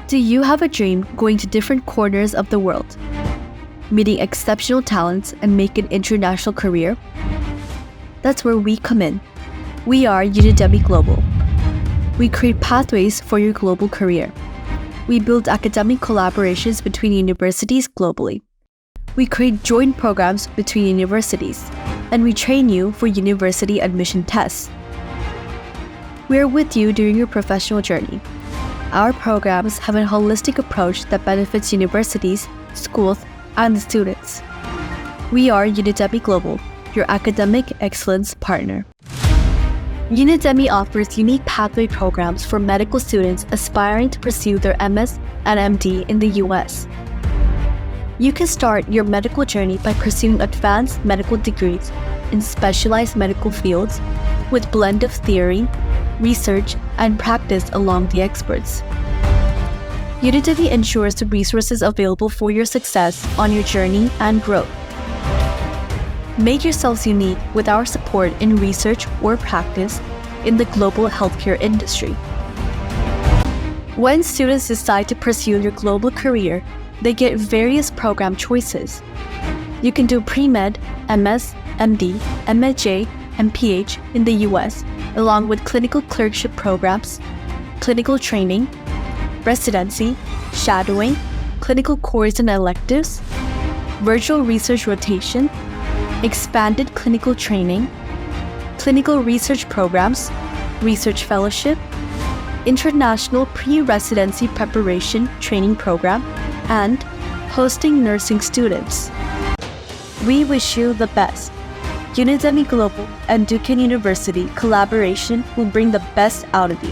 Do you have a dream going to different corners of the world, meeting exceptional talents and make an international career? That's where we come in. We are Unidemyglobal. We create pathways for your global career. We build academic collaborations between universities globally. We create joint programs between universities, and we train you for university admission tests. We are with you during your professional journey. Our programs have a holistic approach that benefits universities, schools, and the students. We are Unidemyglobal, your academic excellence partner. Unidemy offers unique pathway programs for medical students aspiring to pursue their MS and MD in the US. You can start your medical journey by pursuing advanced medical degrees in specialized medical fields with blend of theory, research, and practice along the experts. Unidemy ensures the resources available for your success on your journey and growth. Make yourselves unique with our support in research or practice in the global healthcare industry. When students decide to pursue your global career, they get various program choices. You can do pre-med, MS, MD, MJ, and PH in the US, along with clinical clerkship programs, clinical training, residency, shadowing, clinical course and electives, virtual research rotation, expanded clinical training, clinical research programs, research fellowship, international pre-residency preparation training program, and hosting nursing students. We wish you the best. Unidemyglobal and Duquesne University collaboration will bring the best out of you.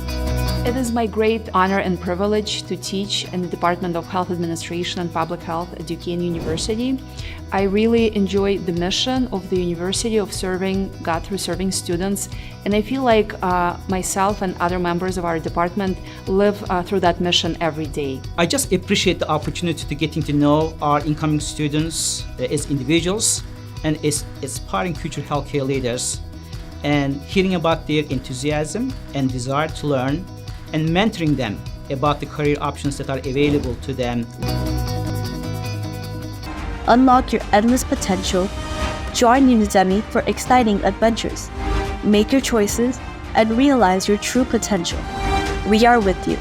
It is my great honor and privilege to teach in the Department of Health Administration and Public Health at Duquesne University. I really enjoy the mission of the university of serving God through serving students, and I feel like myself and other members of our department live through that mission every day. I just appreciate the opportunity to getting to know our incoming students as individuals and as aspiring future healthcare leaders, and hearing about their enthusiasm and desire to learn, and mentoring them about the career options that are available to them. Unlock your endless potential. Join Unidemy for exciting adventures. Make your choices and realize your true potential. We are with you.